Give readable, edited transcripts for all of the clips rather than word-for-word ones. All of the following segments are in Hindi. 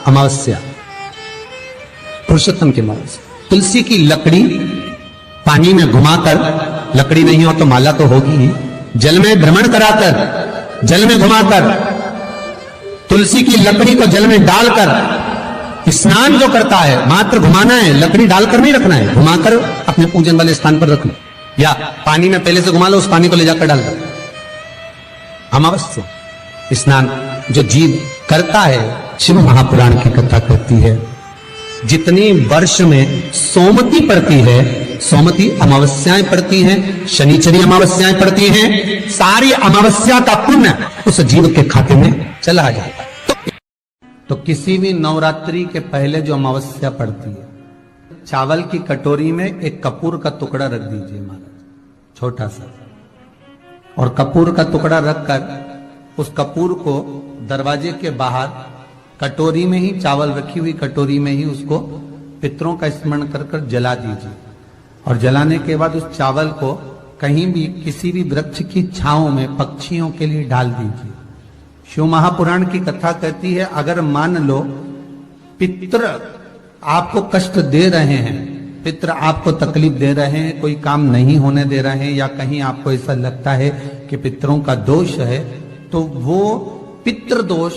अमावस्या, पुरुषोत्तम की अमावस्या। तुलसी की लकड़ी पानी में घुमाकर, लकड़ी नहीं हो तो माला तो होगी ही, जल में भ्रमण कराकर, जल में घुमाकर, तुलसी की लकड़ी को जल में डालकर स्नान जो करता है, मात्र घुमाना है, लकड़ी डालकर नहीं रखना है, घुमाकर अपने पूजन वाले स्थान पर रखना, या पानी में पहले से घुमा लो, उस पानी को ले जाकर डाल दो। अमावस्या स्नान जो जीव करता है, शिव महापुराण की कथा कहती है, जितनी वर्ष में सोमती पड़ती है, सोमती अमावस्याएं पड़ती हैं, शनिचरी अमावस्याएं पड़ती हैं, सारी अमावस्या का पुण्य उस जीव के खाते में चला जाता है। तो किसी भी नवरात्रि के पहले जो अमावस्या पड़ती है, चावल की कटोरी में एक कपूर का टुकड़ा रख दीजिए महाराज, छोटा सा, और कपूर का टुकड़ा रखकर उस कपूर को दरवाजे के बाहर कटोरी में ही, चावल रखी हुई कटोरी में ही उसको पितरों का स्मरण कर कर जला दीजिए। और जलाने के बाद उस चावल को कहीं भी किसी भी वृक्ष की छांव में पक्षियों के लिए डाल दीजिए। शिव महापुराण की कथा कहती है, अगर मान लो पितृ आपको कष्ट दे रहे हैं, पितृ आपको तकलीफ दे रहे हैं, कोई काम नहीं होने दे रहे हैं, या कहीं आपको ऐसा लगता है कि पितरों का दोष है, तो वो पितृ दोष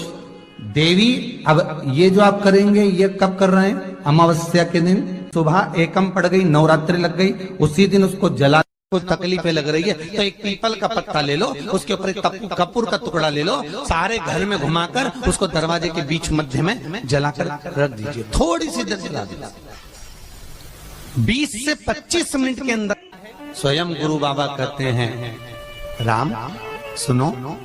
देवी, अब ये जो आप करेंगे ये कब कर रहे हैं? अमावस्या के दिन सुबह एकम पड़ गई, नवरात्रि लग गई, उसी दिन उसको जला, कुछ तकलीफें लग रही है तो एक पीपल का पत्ता ले लो, उसके ऊपर एक कपूर का टुकड़ा ले लो, सारे घर में घुमाकर उसको दरवाजे के बीच मध्य में जलाकर रख दीजिए, थोड़ी सी देर जला दीजिए। 20 से 25 मिनट के अंदर स्वयं गुरु बाबा कहते हैं, राम सुनो,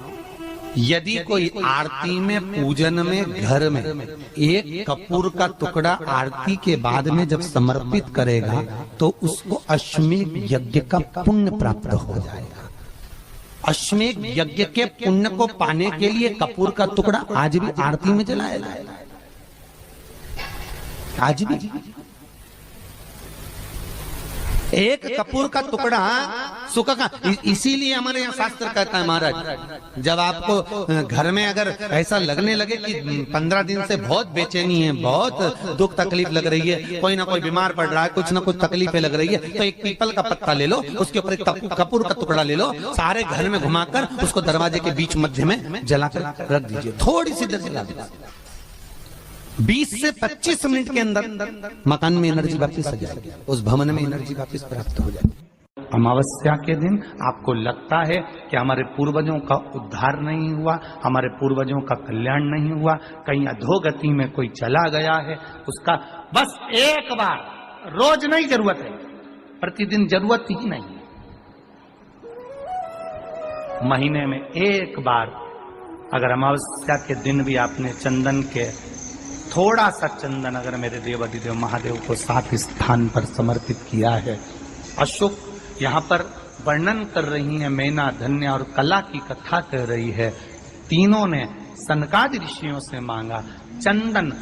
यदि कोई आरती में, पूजन में, घर में एक कपूर का टुकड़ा आरती के बाद में जब समर्पित करेगा तो उसको अश्वमेध यज्ञ का पुण्य प्राप्त हो जाएगा। अश्वमेध यज्ञ के पुण्य को पाने के लिए कपूर का टुकड़ा आज भी आरती में जलाया जाएगा, आज भी एक कपूर का टुकड़ा सुखा का। इसीलिए हमारे यहाँ शास्त्र कहता है महाराज, जब आपको घर में अगर ऐसा लगने लगे कि 15 दिन से बहुत बेचैनी है, बहुत दुख तकलीफ लग रही है, कोई ना कोई बीमार पड़ रहा है, कुछ ना कुछ तकलीफें लग रही है, तो एक पीपल का पत्ता ले लो, उसके ऊपर एक कपूर का टुकड़ा ले लो, सारे घर में घुमाकर उसको दरवाजे के बीच मध्य में जलाकर रख दीजिए, थोड़ी सी देर जला दीजिए। 20 से 25 मिनट के अंदर मकान में एनर्जी वापस आ जाएगी, उस भवन में एनर्जी वापस प्राप्त हो जाएगी। अमावस्या के दिन आपको लगता है कि हमारे पूर्वजों का उद्धार नहीं हुआ, हमारे पूर्वजों का कल्याण नहीं हुआ, कहीं अधोगति में कोई चला गया है, उसका बस एक बार, रोज नहीं जरूरत है, प्रतिदिन जरूरत ही नहीं है, महीने में एक बार अगर अमावस्या के दिन भी आपने चंदन के, थोड़ा सा चंदन अगर मेरे देवाधिदेव महादेव को 7 स्थान पर समर्पित किया है। अशोक यहाँ पर वर्णन कर रही है, मैना, धन्य और कला की कथा कर रही है। तीनों ने सनकादि ऋषियों से मांगा। चंदन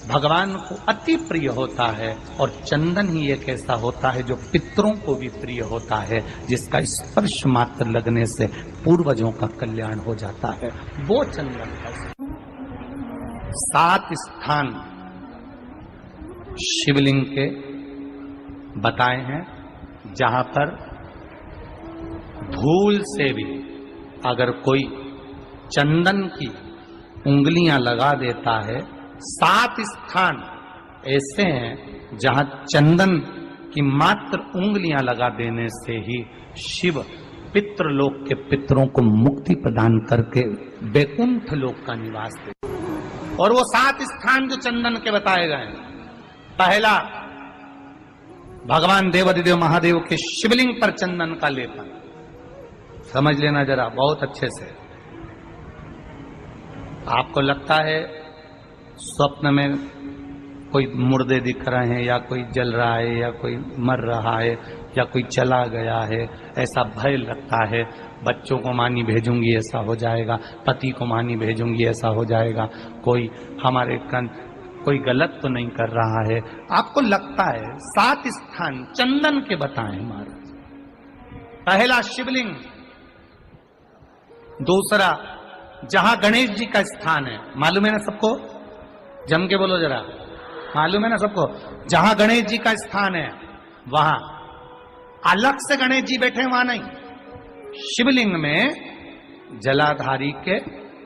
भगवान को अति प्रिय होता है, और चंदन ही एक ऐसा होता है जो पितरों को भी प्रिय होता है, जिसका स्पर्श मात्र लगने से पूर्वजों का कल्याण हो जाता है, वो चंदन है। 7 स्थान शिवलिंग के बताए हैं, जहां पर भूल से भी अगर कोई चंदन की उंगलियां लगा देता है, 7 स्थान ऐसे हैं जहां चंदन की मात्र उंगलियां लगा देने से ही शिव पितृलोक के पितरों को मुक्ति प्रदान करके वैकुंठ लोक का निवास देते। और वो 7 स्थान जो चंदन के बताए गए, पहला भगवान देवाधिदेव महादेव के शिवलिंग पर चंदन का लेपन, समझ लेना जरा बहुत अच्छे से। आपको लगता है स्वप्न में कोई मुर्दे दिख रहे हैं, या कोई जल रहा है, या कोई मर रहा है, या कोई चला गया है, ऐसा भय लगता है, बच्चों को मानी भेजूंगी ऐसा हो जाएगा, पति को मानी भेजूंगी ऐसा हो जाएगा, कोई हमारे कोई गलत तो नहीं कर रहा है, आपको लगता है। 7 स्थान चंदन के बताएं महाराज। पहला शिवलिंग, दूसरा जहां गणेश जी का स्थान है, मालूम है ना सबको, जम के बोलो जरा, मालूम है ना सबको। जहां गणेश जी का स्थान है वहां अलग से गणेश जी बैठे, वहां नहीं। शिवलिंग में जलाधारी के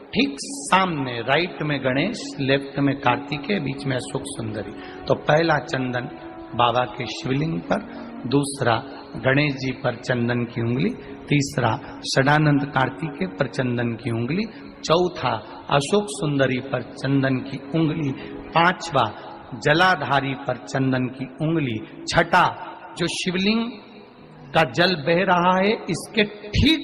ठीक सामने राइट में गणेश, लेफ्ट में कार्तिकेय, बीच में अशोक सुंदरी। तो पहला चंदन बाबा के शिवलिंग पर, दूसरा गणेश जी पर चंदन की उंगली, तीसरा षडानंद कार्तिकेय पर चंदन की उंगली, चौथा अशोक सुंदरी पर चंदन की उंगली, पांचवा जलाधारी पर चंदन की उंगली, छठा जो शिवलिंग का जल बह रहा है इसके ठीक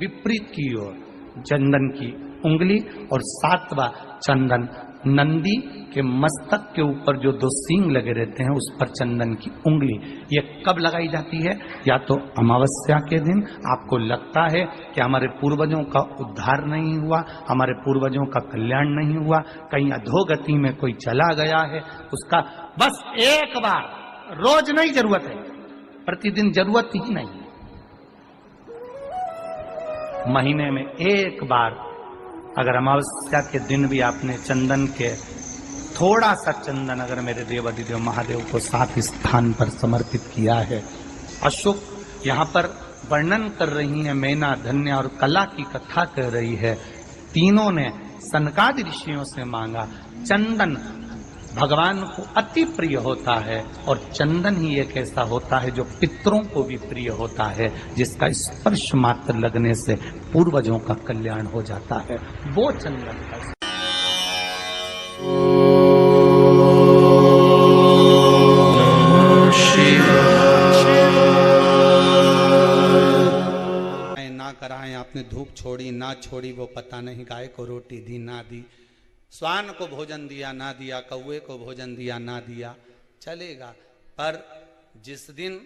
विपरीत की ओर चंदन की उंगली, और सातवां चंदन नंदी के मस्तक के ऊपर जो दो सींग लगे रहते हैं उस पर चंदन की उंगली। ये कब लगाई जाती है? या तो अमावस्या के दिन आपको लगता है कि हमारे पूर्वजों का उद्धार नहीं हुआ, हमारे पूर्वजों का कल्याण नहीं हुआ, कहीं अधोगति में कोई चला गया है, उसका बस एक बार, रोज नहीं जरूरत है, प्रतिदिन जरूरत ही नहीं, महीने में एक बार अगर अमावस्या के दिन भी आपने चंदन के थोड़ा सा चंदन अगर मेरे देवाधिदेव महादेव को सात स्थान पर समर्पित किया है। अशोक यहाँ पर वर्णन कर रही है, मैना, धन्य और कला की कथा कह रही है। तीनों ने सनकादि ऋषियों से मांगा। चंदन भगवान को अति प्रिय होता है और चंदन ही एक ऐसा होता है जो पितरों को भी प्रिय होता है, जिसका स्पर्श मात्र लगने से पूर्वजों का कल्याण हो जाता है, वो चंदन का। ना कराएं, आपने धूप छोड़ी ना छोड़ी वो पता नहीं, गाय को रोटी दी ना दी, स्वान को भोजन दिया ना दिया, कौवे को भोजन दिया ना दिया, चलेगा। पर जिस दिन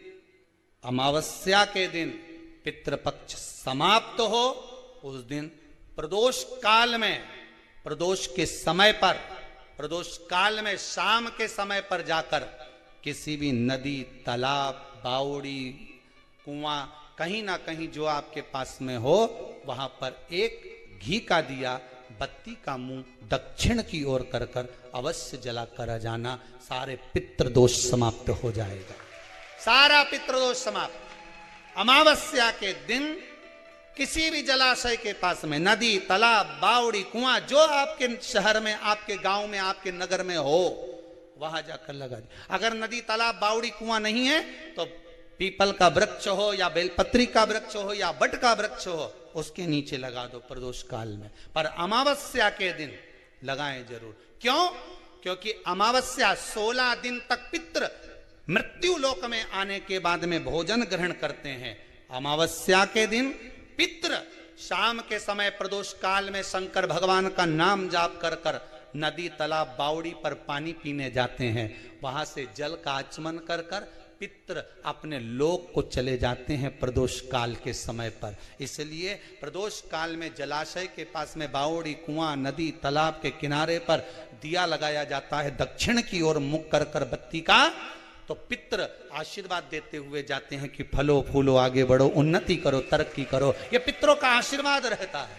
अमावस्या के दिन पितृपक्ष समाप्त हो, उस दिन प्रदोष काल में, प्रदोष के समय पर, प्रदोष काल में शाम के समय पर जाकर किसी भी नदी, तालाब, बावड़ी, कुआं, कहीं ना कहीं जो आपके पास में हो, वहां पर एक घी का दिया, बत्ती का मुंह दक्षिण की ओर कर कर अवश्य जला कर जाना, सारे पितृदोष समाप्त हो जाएगा, सारा पितृदोष समाप्त। अमावस्या के दिन किसी भी जलाशय के पास में, नदी, तालाब, बावड़ी, कुआं, जो आपके शहर में, आपके गांव में, आपके नगर में हो, वहां जाकर लगा दे। अगर नदी, तालाब, बावड़ी, कुआं नहीं है तो पीपल का वृक्ष हो या बेलपत्री का वृक्ष हो या बट का वृक्ष हो, उसके नीचे लगा दो प्रदोष काल में। पर अमावस्या के दिन लगाएं जरूर। क्यों? क्योंकि अमावस्या 16 दिन तक पितृ मृत्यु लोक में आने के बाद में भोजन ग्रहण करते हैं। अमावस्या के दिन पितृ शाम के समय प्रदोष काल में शंकर भगवान का नाम जाप कर कर नदी, तालाब, बावड़ी पर पानी पीने जाते हैं। वहां से जल का आचमन कर कर पितृ अपने लोक को चले जाते हैं प्रदोष काल के समय पर। इसलिए प्रदोष काल में जलाशय के पास में, बावड़ी, कुआं, नदी, तालाब के किनारे पर दिया लगाया जाता है दक्षिण की ओर मुख कर कर बत्ती का, तो पितृ आशीर्वाद देते हुए जाते हैं कि फलो फूलो, आगे बढ़ो, उन्नति करो, तरक्की करो। ये पितरों का आशीर्वाद रहता है,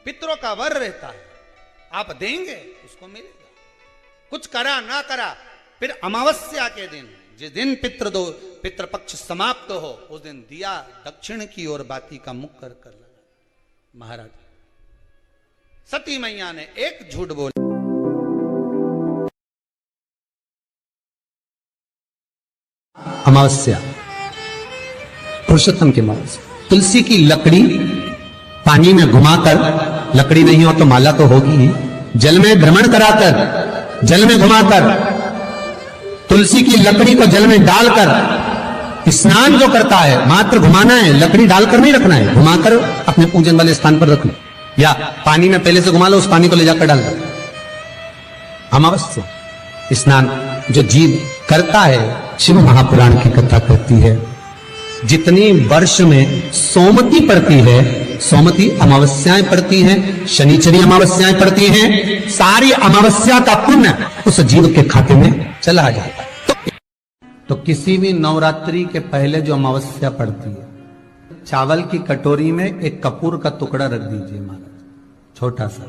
पितरों का वर रहता है। आप देंगे उसको मिलेगा, कुछ करा ना करा। फिर अमावस्या के दिन, जिस दिन पितृपक्ष समाप्त हो, उस दिन दिया दक्षिण की ओर बाती का मुख कर कर लगा। महाराज सती मैया ने एक झूठ बोला। अमावस्या, पुरुषोत्तम की अमावस्या, तुलसी की लकड़ी पानी में घुमाकर, लकड़ी नहीं हो तो माला तो होगी ही, जल में भ्रमण कराकर, जल में घुमाकर, तुलसी की लकड़ी को जल में डालकर स्नान जो करता है, मात्र घुमाना है, लकड़ी डालकर नहीं रखना है, घुमाकर अपने पूजन वाले स्थान पर रखना, या पानी में पहले से घुमा लो, उस पानी को ले जाकर डाल दो। अमावस्या स्नान जो जीव करता है, शिव महापुराण की कथा कहती है, जितनी वर्ष में सोमती पड़ती है, सोमती अमावस्याएं पड़ती हैं, शनिचरी अमावस्याएं पड़ती हैं, सारी अमावस्या का पुण्य उस जीव के खाते में चला जाता है। तो किसी भी नवरात्रि के पहले जो अमावस्या पड़ती है, चावल की कटोरी में एक कपूर का टुकड़ा रख दीजिए महाराज, छोटा सा,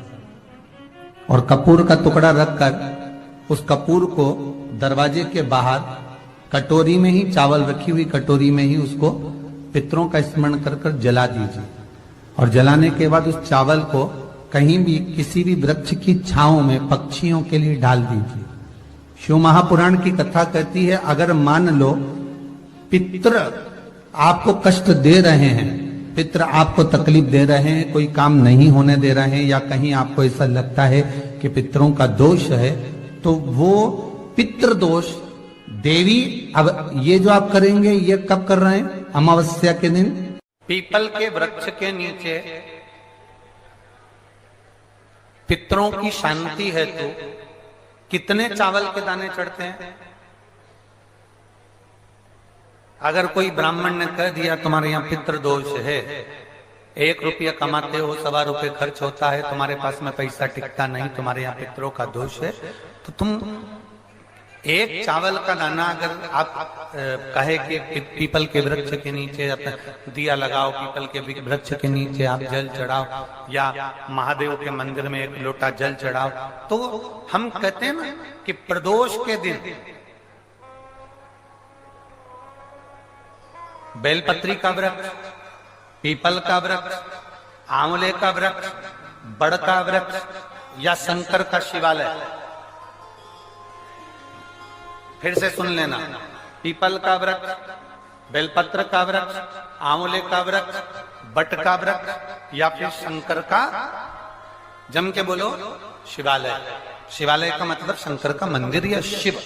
और कपूर का टुकड़ा रखकर उस कपूर को दरवाजे के बाहर कटोरी में ही, चावल रखी हुई कटोरी में ही उसको पितरों का स्मरण कर कर जला दीजिए। और जलाने के बाद उस चावल को कहीं भी किसी भी वृक्ष की छांव में पक्षियों के लिए डाल दीजिए। शिव महापुराण की कथा कहती है, अगर मान लो पितृ आपको कष्ट दे रहे हैं, पितृ आपको तकलीफ दे रहे हैं, कोई काम नहीं होने दे रहे हैं, या कहीं आपको ऐसा लगता है कि पितरों का दोष है, तो वो पितृ दोष देवी, अब ये जो आप करेंगे ये कब कर रहे हैं? अमावस्या के दिन पीपल के वृक्ष के नीचे पितरों की शांति है तो कितने चावल के दाने चढ़ते हैं? अगर कोई ब्राह्मण ने कह दिया तुम्हारे यहाँ पितृ दोष है, 1 रुपया कमाते हो, 1.25 रुपये खर्च होता है, तुम्हारे पास में पैसा टिकता नहीं, तुम्हारे यहाँ पितरों का दोष है, तो तुम एक चावल का दाना अगर आप कहे कि पीपल के वृक्ष के नीचे दिया लगाओ, पीपल के वृक्ष के नीचे आप जल चढ़ाओ, या महादेव के मंदिर में 1 लोटा जल चढ़ाओ, तो हम कहते हैं ना कि प्रदोष के दिन बेलपत्री का वृक्ष, पीपल का वृक्ष, आंवले का वृक्ष, बड़ का वृक्ष या शंकर का शिवालय, फिर से सुन लेना, पीपल का वृक्ष, बेलपत्र का वृक्ष, आंवले का वृक्ष, बट का वृक्ष या फिर शंकर का, जम के बोलो, शिवालय। शिवालय का मतलब शंकर का मंदिर या शिव।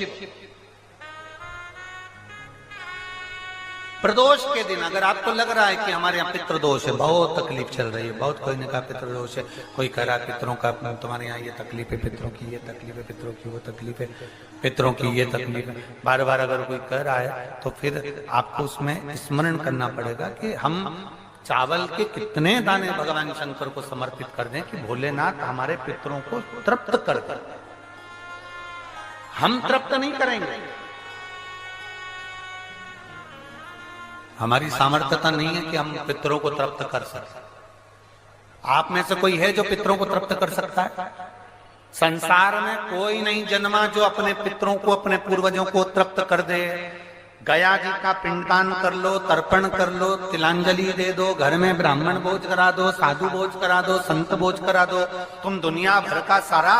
प्रदोष के दिन अगर आपको लग रहा है कि हमारे यहाँ पितृदोष है, बहुत तकलीफ चल रही है, बहुत कोई ने कहा पितृदोष है, कोई कह रहा है पितरों का, तुम्हारे यहाँ ये तकलीफ है, पितरों की ये तकलीफ है, पितरों की वो तकलीफ है, पितरों की ये तकलीफ है, बार बार अगर कोई कह रहा है तो फिर आपको उसमें स्मरण करना पड़ेगा कि हम चावल के कितने दाने भगवान शंकर को समर्पित कर दें कि भोलेनाथ हमारे पितरों को तृप्त कर दें। हम तृप्त नहीं करेंगे, हमारी सामर्थ्यता नहीं है कि हम पितरों को तृप्त कर सकते। आप में से कोई है जो पितरों को तृप्त कर सकता है? संसार में कोई नहीं जन्मा जो अपने पितरों को, अपने पूर्वजों को तृप्त कर दे। गया जी का पिंडदान कर लो, तर्पण कर लो, तिलांजलि दे दो, घर में ब्राह्मण भोज करा दो, साधु भोज करा दो, संत भोज करा दो, तुम दुनिया भर का सारा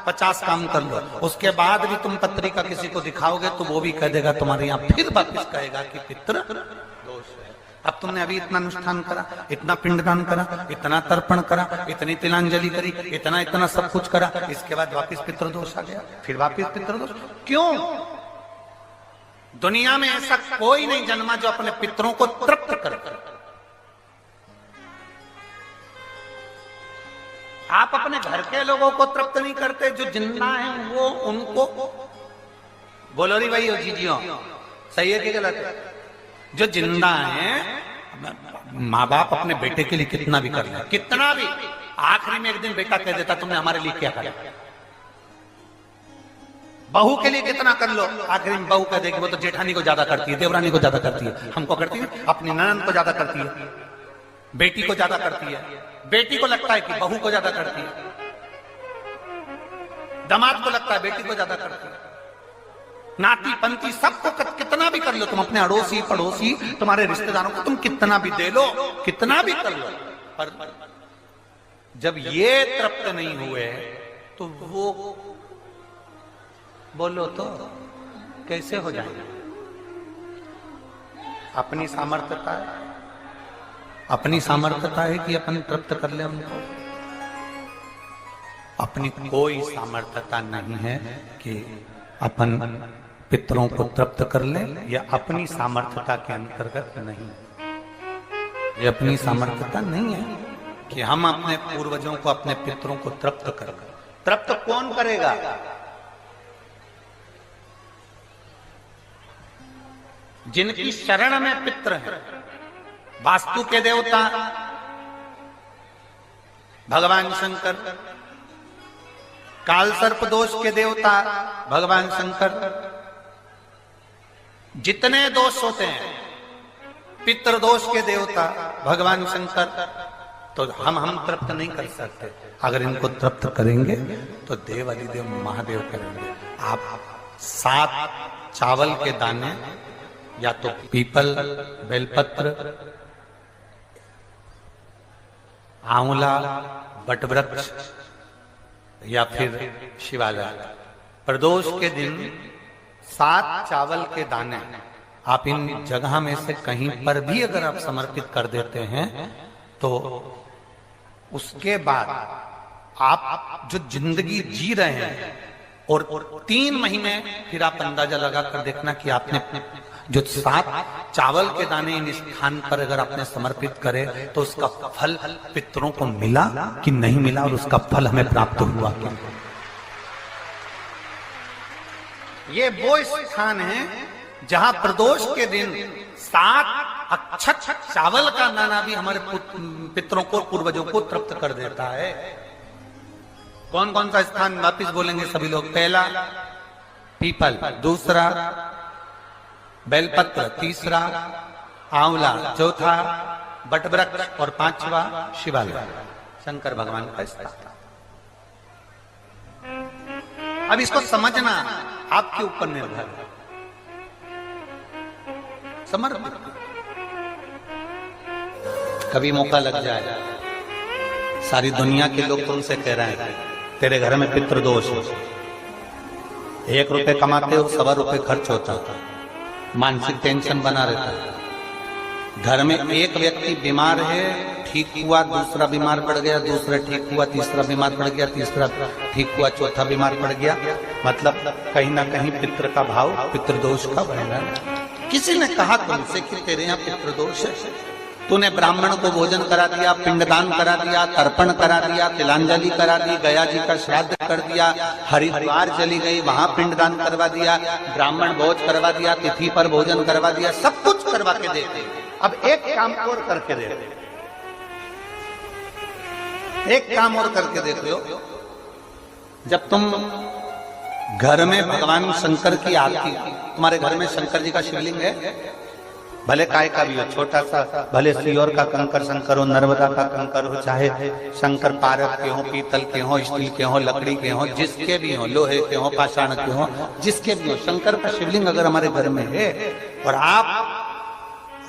50 काम कर लो, उसके बाद भी तुम पत्रिका किसी को दिखाओगे तो वो भी कह देगा तुम्हारे यहाँ, फिर वापिस कहेगा कि पितृ दोष है। अब तुमने अभी इतना अनुष्ठान करा, इतना पिंडदान करा, इतना तर्पण करा, इतनी तिलांजलि करी, इतना सब कुछ करा, इसके बाद वापिस पितृदोष आ गया, फिर वापिस पितृदोष। क्यों? दुनिया में ऐसा कोई नहीं जन्मा जो अपने पितरों को तृप्त कर। आप अपने घर के लोगों को तृप्त नहीं करते, जो जिंदा हैं वो उनको बोलो री भाई, जीजियो सही है कि गलत है? जो जिंदा हैं, माँ बाप अपने बेटे के लिए कितना भी कर ले, कितना भी, आखिरी में एक दिन बेटा कह देता तुमने हमारे लिए क्या किया। बहू के लिए कितना कर लो, आखिरी में बहू कह देगी वो तो जेठानी को ज्यादा करती है, देवरानी को ज्यादा करती है, हमको करती है, अपनी ननद को ज्यादा करती है, बेटी को ज्यादा करती है, बेटी को लगता है कि बहू को ज्यादा करती है, दामाद को लगता है बेटी को ज्यादा करती है, नाती पंती सबको कितना भी कर लो, तुम अपने अड़ोसी पड़ोसी तुम्हारे रिश्तेदारों को तुम कितना भी दे लो, कितना भी कर लो, पर जब ये तृप्त नहीं हुए तो वो बोलो तो कैसे हो जाएगा? अपनी सामर्थ्यता है, अपनी सामर्थ्यता है कि अपन तृप्त कर ले उनको? अपनी कोई सामर्थ्यता नहीं है कि अपन पितरों को तृप्त कर ले, या अपनी सामर्थ्यता के अंतर्गत नहीं, ये अपनी सामर्थ्यता नहीं है कि हम अपने पूर्वजों को, अपने पितरों को तृप्त कर। तृप्त कौन करेगा? जिनकी शरण में पितृ है। वास्तु के देवता भगवान शंकर, काल सर्प दोष के देवता भगवान शंकर, जितने दोष होते हैं पितृदोष के देवता भगवान शंकर, तो हम तृप्त नहीं कर सकते। अगर इनको तृप्त करेंगे तो देव अधिदेव महादेव करेंगे। आप 7 चावल के दाने या तो पीपल, बेलपत्र, आंवला, बटवृक्ष या फिर शिवालय, प्रदोष के दिन 7 चावल के दाने आप इन जगह में से कहीं पर भी अगर आप समर्पित कर देते हैं तो उसके बाद आप जो जिंदगी जी रहे हैं और 3 महीने फिर आप अंदाजा लगा कर देखना कि आपने जो 7 चावल के दाने इन स्थान पर अगर आपने समर्पित करे तो उसका फल पितरों को मिला कि नहीं मिला और उसका फल हमें प्राप्त हुआ कि ये वो स्थान है जहां प्रदोष के दिन 7 अक्षत चावल का दाना भी हमारे पितरों को, पूर्वजों को तृप्त कर देता है। कौन कौन सा स्थान वापिस बोलेंगे सभी लोग? पहला पीपल, दूसरा बेलपत्र, तीसरा आंवला, चौथा बटवृक्ष और 5वां शिवालय, शंकर भगवान का स्थान। अब इसको समझना आपके ऊपर निर्भर है। समर्पित कभी मौका लग जाए, सारी दुनिया के लोग तुमसे कह रहे हैं तेरे घर में पितृदोष है, 1 रुपए कमाते हो 1.25 रुपए खर्च होता है, मानसिक टेंशन बना रहता है। घर में एक व्यक्ति बीमार है, ठीक हुआ, दूसरा बीमार पड़ गया, दूसरा ठीक हुआ, तीसरा बीमार पड़ गया, तीसरा ठीक हुआ, चौथा बीमार पड़ गया, मतलब कहीं ना कहीं पितृ का भाव, पितृदोष का वर्णन। किसी ने कहा तुमसे कि तेरे यहाँ पितृदोष है, तूने ब्राह्मण को भोजन करा दिया, पिंडदान करा दिया, तर्पण करा दिया, तिलांजलि करा दी, गया जी का श्राद्ध कर दिया, हरिद्वार चली गई, वहां पिंडदान करवा दिया, ब्राह्मण भोज करवा दिया, तिथि पर भोजन करवा दिया, सब कुछ करवा के देते। अब एक काम और करके दे, एक काम और करके देख लो। जब तुम घर में भगवान शंकर की आरती, तुम्हारे घर में शंकर जी का शिवलिंग है, भले काय का भी हो, छोटा सा, भले सियोर का कंकर शंकर हो, नर्मदा का कंकर हो, चाहे शंकर पारक के हो, पीतल के हो, स्टील के हो, लकड़ी के हो, जिसके भी हो, लोहे के हो, पाषाण के हो, जिसके भी हो, शंकर का शिवलिंग अगर हमारे घर में है और आप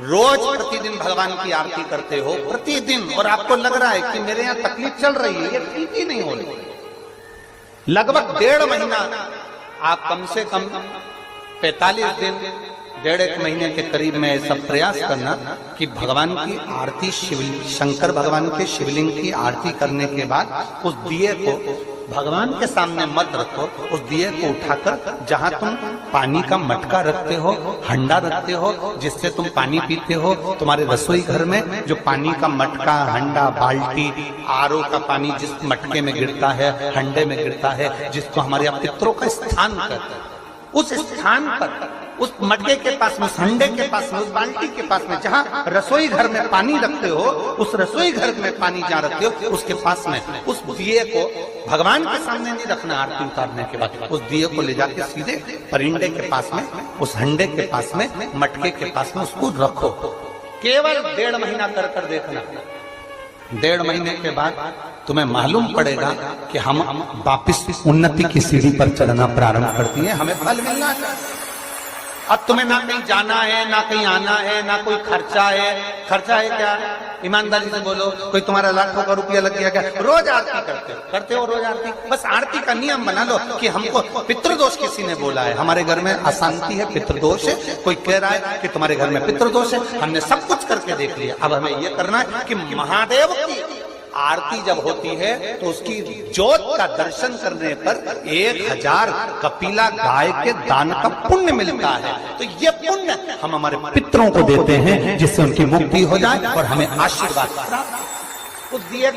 रोज प्रतिदिन भगवान की आरती करते हो, प्रतिदिन, और आपको लग रहा है कि मेरे यहाँ तकलीफ चल रही है, ये ठीक ही नहीं हो रही, लगभग 1.5 महीना आप कम से कम 45 दिन, 1.5 महीने के करीब में ऐसा प्रयास करना कि भगवान की आरती, शंकर भगवान के शिवलिंग की आरती करने के बाद उस दिए को भगवान के सामने मत रखो, उस दिए को उठाकर जहां तुम पानी का मटका रखते हो, हंडा रखते हो, जिससे तुम पानी पीते हो, तुम्हारे रसोई घर में जो पानी का मटका, हंडा, बाल्टी, आरओ का पानी जिस मटके में गिरता है, हंडे में गिरता है, जिसको हमारे यहाँ पितरों का स्थान कहते हैं, उस स्थान पर, उस मटके के पास में, उस हंडे के पास में, उस बाल्टी के पास में, जहां रसोई घर में पानी रखते हो, उस रसोई घर में पानी जहां रखते हो, उसके पास में उस दिए को भगवान के सामने नहीं रखना। आरती उतारने के बाद उस दिए को ले जाके सीधे परिंडे के पास में, उस हंडे के पास में, मटके के पास में उसको रखो। केवल 1.5 महीना कर देखना। 1.5 महीने के बाद तुम्हें मालूम पड़ेगा कि हम वापिस उन्नति की सीढ़ी पर चढ़ना प्रारंभ करती है, हमें फल मिलना चाहिए। अब तुम्हें ना कहीं जाना है, ना कहीं आना है, ना कोई खर्चा है। खर्चा है क्या? ईमानदारी से बोलो, कोई तुम्हारा लाखों का रुपया लग गया क्या? रोज आरती करते हो रोज आरती। बस आरती का नियम बना लो कि हमको पितृदोष किसी ने बोला है, हमारे घर में अशांति है, पितृदोष है, कोई कह रहा है कि तुम्हारे घर में पितृदोष है, हमने सब कुछ करके देख लिया। अब हमें यह करना है कि महादेव की आरती जब होती है तो उसकी ज्योत का दर्शन करने पर 1000 कपिला गाय के दान का पुण्य मिलता है। तो ये पुण्य हम हमारे पितरों को देते हैं, जिससे उनकी मुक्ति हो जाए और हमें आशीर्वाद प्राप्त। उस दिए को